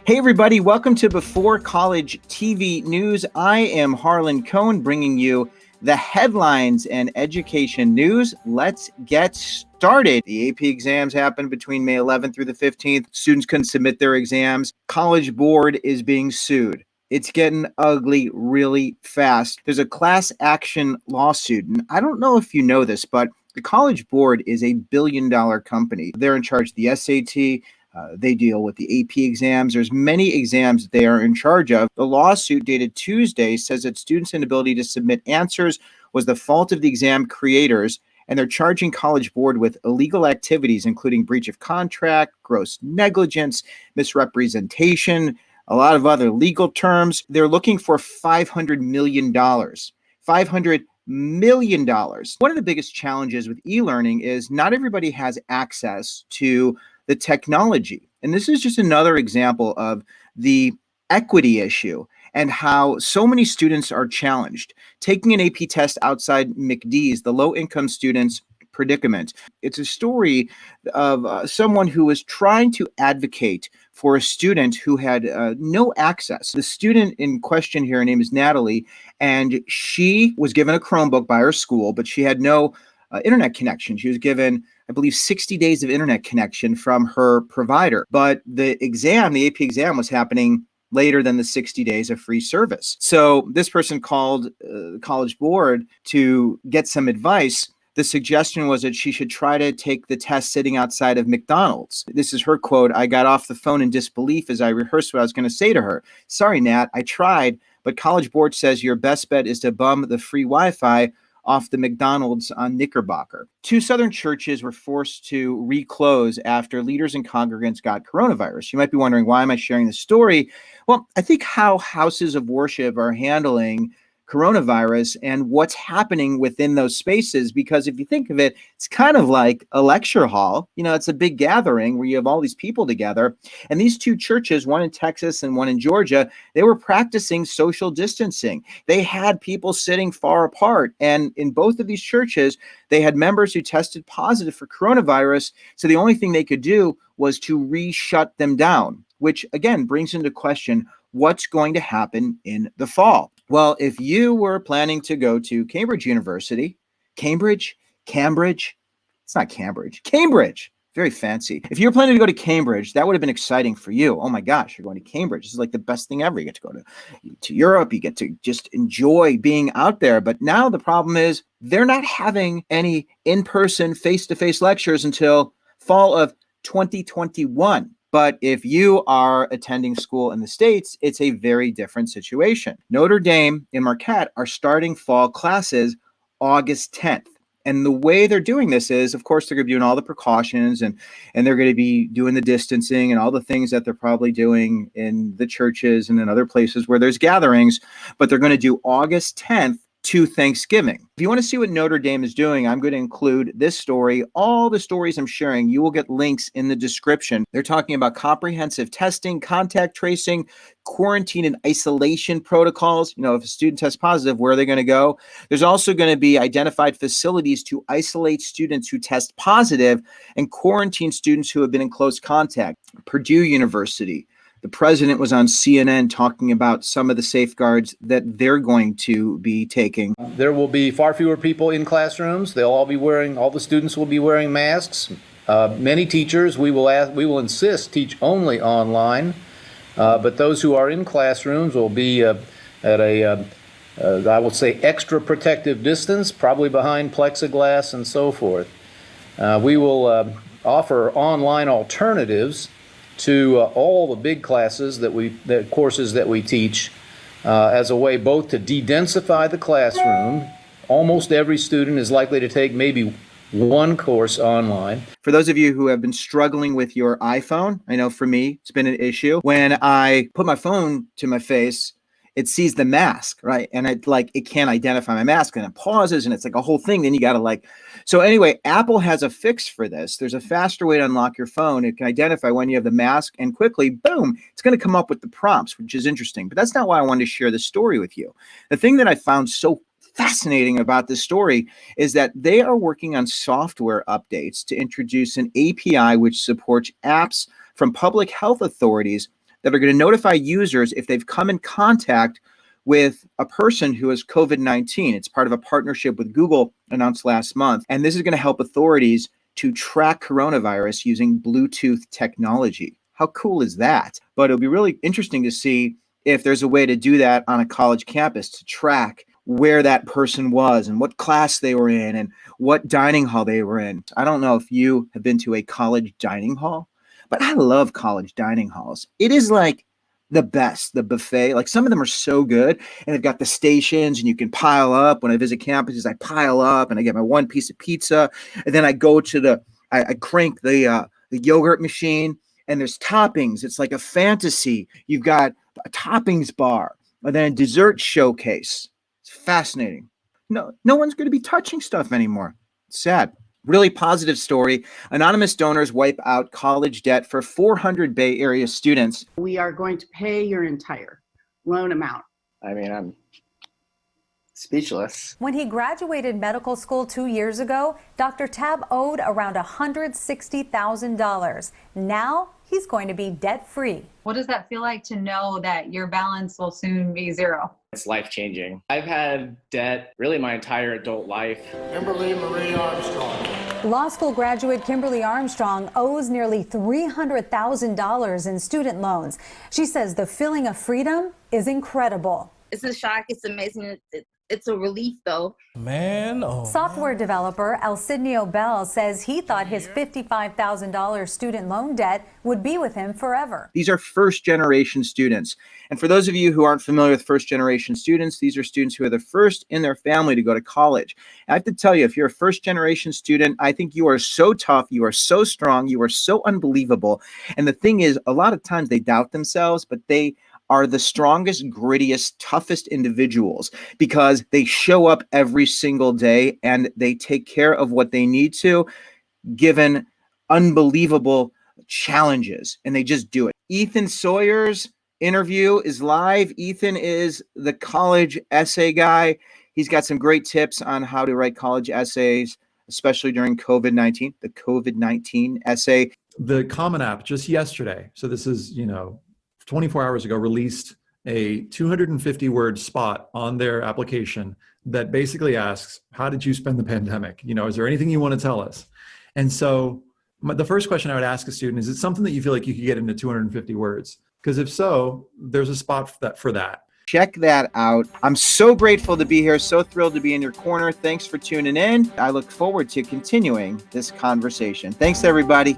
Hey everybody, welcome to Before College TV News. I am Harlan Cohen bringing you the headlines and education news. Let's get started. The AP exams happened between May 11th through the 15th. Students couldn't submit their exams. College Board is being sued. It's getting ugly really fast. There's a class action lawsuit, and I don't know if you know this, but the College Board is a billion-dollar company. They're in charge of the SAT. They deal with the AP exams. There's many exams they are in charge of. The lawsuit dated Tuesday says that students' inability to submit answers was the fault of the exam creators, and they're charging College Board with illegal activities, including breach of contract, gross negligence, misrepresentation, a lot of other legal terms. They're looking for $500 million. $500 million. One of the biggest challenges with e-learning is not everybody has access to the technology. And this is just another example of the equity issue and how so many students are challenged. Taking an AP test outside McDee's, the low-income students' predicament. It's a story of someone who was trying to advocate for a student who had no access. The student in question here, her name is Natalie, and she was given a Chromebook by her school, but she had no internet connection. She was given, I believe, 60 days of internet connection from her provider. But the AP exam was happening later than the 60 days of free service. So this person called the College Board to get some advice. The suggestion was that she should try to take the test sitting outside of McDonald's. This is her quote: "I got off the phone in disbelief as I rehearsed what I was going to say to her. Sorry, Nat, I tried, but College Board says your best bet is to bum the free Wi-Fi off the McDonald's on Knickerbocker." Two Southern churches were forced to reclose after leaders and congregants got coronavirus. You might be wondering, why am I sharing this story? Well, I think how houses of worship are handling coronavirus and what's happening within those spaces, because if you think of it, it's kind of like a lecture hall. You know, it's a big gathering where you have all these people together. And these two churches, one in Texas and one in Georgia, they were practicing social distancing. They had people sitting far apart. And in both of these churches, they had members who tested positive for coronavirus. So the only thing they could do was to re-shut them down, which again brings into question what's going to happen in the fall. Well, if you were planning to go to Cambridge University, Cambridge, it's not Cambridge, Cambridge, very fancy. If you were planning to go to Cambridge, that would have been exciting for you. Oh my gosh, you're going to Cambridge. This is like the best thing ever. You get to go to Europe. You get to just enjoy being out there. But now the problem is they're not having any in-person, face-to-face lectures until fall of 2021. But if you are attending school in the States, it's a very different situation. Notre Dame and Marquette are starting fall classes August 10th. And the way they're doing this is, of course, they're going to be doing all the precautions and they're going to be doing the distancing and all the things that they're probably doing in the churches and in other places where there's gatherings. But they're going to do August 10th to Thanksgiving. If you want to see what Notre Dame is doing, I'm going to include this story. All the stories I'm sharing, you will get links in the description. They're talking about comprehensive testing, contact tracing, quarantine and isolation protocols. You know, if a student tests positive, where are they going to go? There's also going to be identified facilities to isolate students who test positive and quarantine students who have been in close contact. Purdue University. The president was on CNN talking about some of the safeguards that they're going to be taking. There will be far fewer people in classrooms. All the students will be wearing masks. Many teachers, we will insist, teach only online. But those who are in classrooms will be at a, I will say, extra protective distance, probably behind plexiglass and so forth. We will offer online alternatives to all the big classes the courses that we teach, as a way both to de-densify the classroom. Almost every student is likely to take maybe one course online. For those of you who have been struggling with your iPhone, I know for me, it's been an issue. When I put my phone to my face, it sees the mask, right? And it can't identify my mask, and it pauses, and it's like a whole thing. Then you got to so anyway, Apple has a fix for this. There's a faster way to unlock your phone. It can identify when you have the mask, and quickly, boom, it's going to come up with the prompts, which is interesting. But that's not why I wanted to share this story with you. The thing that I found so fascinating about this story is that they are working on software updates to introduce an API which supports apps from public health authorities that are going to notify users if they've come in contact with a person who has COVID-19. It's part of a partnership with Google announced last month. And this is going to help authorities to track coronavirus using Bluetooth technology. How cool is that? But it'll be really interesting to see if there's a way to do that on a college campus to track where that person was and what class they were in and what dining hall they were in. I don't know if you have been to a college dining hall, but I love college dining halls. It is like the best, the buffet. Like some of them are so good and they've got the stations and you can pile up. When I visit campuses, I pile up and I get my one piece of pizza. And then I go to I crank the yogurt machine and there's toppings. It's like a fantasy. You've got a toppings bar and then a dessert showcase. It's fascinating. No one's going to be touching stuff anymore. It's sad. Really positive story. Anonymous donors wipe out college debt for 400 Bay Area students. We are going to pay your entire loan amount. I mean, I'm speechless. When he graduated medical school 2 years ago, Dr. Tab owed around $160,000. Now he's going to be debt-free. What does that feel like to know that your balance will soon be zero? It's life-changing. I've had debt really my entire adult life. Kimberly Marie Armstrong. Law school graduate Kimberly Armstrong owes nearly $300,000 in student loans. She says the feeling of freedom is incredible. It's a shock. It's amazing. It's a relief, though. Software developer Alcidnio Bell says he thought his $55,000 student loan debt would be with him forever. These are first-generation students. And for those of you who aren't familiar with first-generation students, these are students who are the first in their family to go to college. And I have to tell you, if you're a first-generation student, I think you are so tough, you are so strong, you are so unbelievable. And the thing is, a lot of times they doubt themselves, but they are the strongest, grittiest, toughest individuals because they show up every single day and they take care of what they need to, given unbelievable challenges, and they just do it. Ethan Sawyer's interview is live. Ethan is the college essay guy. He's got some great tips on how to write college essays, especially during COVID-19, the COVID-19 essay. The Common App just yesterday, so this is, 24 hours ago, released a 250-word spot on their application that basically asks, how did you spend the pandemic? Is there anything you want to tell us? And so the first question I would ask a student is it something that you feel like you could get into 250 words? Because if so, there's a spot for that. Check that out. I'm so grateful to be here, so thrilled to be in your corner. Thanks for tuning in. I look forward to continuing this conversation. Thanks, everybody.